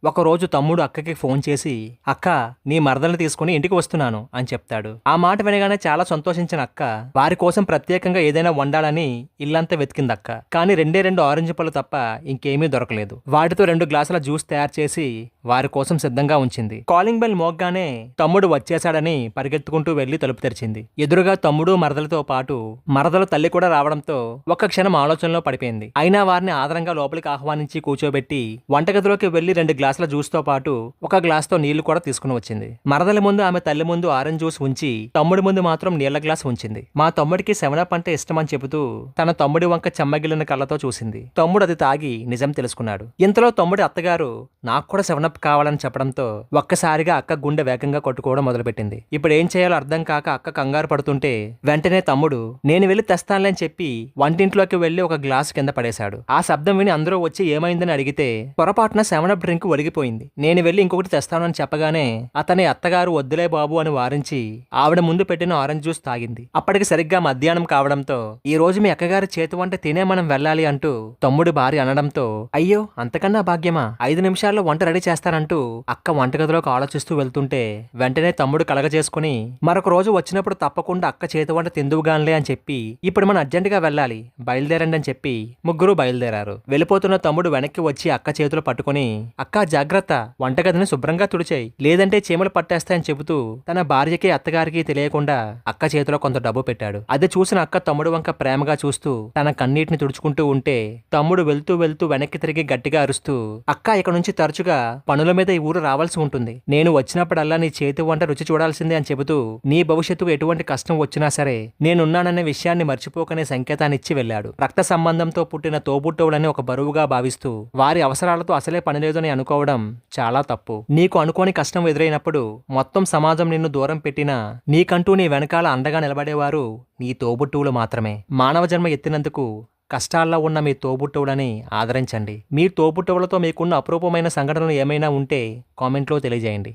ఒకరోజు తమ్ముడు అక్కకి ఫోన్ చేసి, అక్క, నీ మరదల్ని తీసుకుని ఇంటికి వస్తున్నాను అని చెప్తాడు. ఆ మాట వినగానే చాలా సంతోషించిన అక్క వారి కోసం ప్రత్యేకంగా ఏదైనా వండాలని ఇల్లంతా వెతికిందక్క. కానీ రెండే 2 ఆరెంజ్ పళ్ళు తప్ప ఇంకేమీ దొరకలేదు. వాటితో 2 గ్లాసుల జ్యూస్ తయారు చేసి వారి కోసం సిద్ధంగా ఉంచింది. కాలింగ్ బెల్ మోగ్గానే తమ్ముడు వచ్చేశాడని పరిగెత్తుకుంటూ వెళ్లి తలుపు తెరిచింది. ఎదురుగా తమ్ముడు మరదలతో పాటు మరదల తల్లి కూడా రావడంతో ఒక్క క్షణం ఆలోచనలో పడిపోయింది. అయినా వారిని ఆదరంగా లోపలికి ఆహ్వానించి కూర్చోబెట్టి వంటగదిలోకి వెళ్లి 2 గ్లాసుల జ్యూస్ తో పాటు 1 గ్లాస్ తో నీళ్లు కూడా తీసుకుని వచ్చింది. మరదల ముందు ఆమె తల్లి ముందు ఆరెంజ్ జ్యూస్ ఉంచి తమ్ముడి ముందు మాత్రం నీళ్ల గ్లాస్ ఉంచింది. మా తమ్ముడికి 7 అంటే ఇష్టమని చెబుతూ తన తమ్ముడి వంక చెమ్మగిలిన కళ్ళతో చూసింది. తమ్ముడు అది తాగి నిజం తెలుసుకున్నాడు. ఇంతలో తమ్ముడి అత్తగారు నాకు కూడా 7 కావాలని చెప్పడంతో ఒక్కసారిగా అక్క గుండె వేగంగా కొట్టుకోవడం మొదలుపెట్టింది. ఇప్పుడు ఏం చేయాలో అర్థం కాక అక్క కంగారు పడుతుంటే వెంటనే తమ్ముడు నేను వెళ్లి తెస్తానులేని చెప్పి వంటింట్లోకి వెళ్లి 1 గ్లాస్ కింద పడేశాడు. ఆ శబ్దం విని అందరూ వచ్చి ఏమైందని అడిగితే పొరపాటున 7 డ్రింక్ ఒలిగిపోయింది. నేను వెళ్లి ఇంకొకటి తెస్తాను అని చెప్పగానే అతని అత్తగారు వద్దులే బాబు అని వారించి ఆవిడ ముందు పెట్టిన ఆరెంజ్ జ్యూస్ తాగింది. అప్పటికి సరిగ్గా మధ్యాహ్నం కావడంతో ఈ రోజు మీ అక్కగారి చేతి వంట తినే మనం వెళ్ళాలి అంటూ తమ్ముడి భార్య అనడంతో అయ్యో అంతకన్నా భాగ్యమా, 5 నిమిషాల్లో వంట రెడీ చేస్తానంటూ అక్క వంటగదిలోకి ఆలోచిస్తూ వెళ్తుంటే వెంటనే తమ్ముడు కలగజేసుకుని మరొక రోజు వచ్చినప్పుడు తప్పకుండా అక్క చేతి వంట తిందువుగాన్లే అని చెప్పి ఇప్పుడు మనం అర్జెంటుగా వెళ్ళాలి, బయలుదేరండి అని చెప్పి ముగ్గురు బయలుదేరారు. వెళ్ళిపోతున్న తమ్ముడు వెనక్కి వచ్చి అక్క చేతులు పట్టుకుని అక్క జాగ్రత్త, వంటగదిని శుభ్రంగా తుడిచేయి, లేదంటే చీమలు పట్టేస్తాయని చెబుతూ తన భార్యకి అత్తగారికి తెలియకుండా అక్క చేతిలో కొంత డబ్బు పెట్టాడు. అది చూసిన అక్క తమ్ముడు వంక ప్రేమగా చూస్తూ తన కన్నీటిని తుడుచుకుంటూ ఉంటే తమ్ముడు వెళ్తూ వెళ్తూ వెనక్కి తిరిగి గట్టిగా అరుస్తూ అక్క ఇక నుంచి తరచుగా పనుల మీద ఈ ఊరు రావాల్సి ఉంటుంది, నేను వచ్చినప్పుడల్లా నీ చేతి వంట రుచి చూడాల్సిందే అని చెబుతూ నీ భవిష్యత్తుకు ఎటువంటి కష్టం వచ్చినా సరే నేనున్నాననే విషయాన్ని మర్చిపోకనే సంకేతాన్నిచ్చి వెళ్ళాడు. రక్త సంబంధంతో పుట్టిన తోబుట్టవులని ఒక బరువుగా భావిస్తూ వారి అవసరాలతో అసలే పనిలేదని అనుకోవడం చాలా తప్పు. నీకు అనుకోని కష్టం ఎదురైనప్పుడు మొత్తం సమాజం నిన్ను దూరం పెట్టినా నీకంటూ నీ వెనకాల అండగా నిలబడేవారు నీ తోబుట్టువులు మాత్రమే. మానవ జన్మ ఎత్తినందుకు కష్టాల్లో ఉన్న మీ తోబుట్టువులని ఆదరించండి. మీ తోబుట్టువులతో మీకున్న అపరూపమైన సంఘటనలు ఏమైనా ఉంటే కామెంట్లో తెలియజేయండి.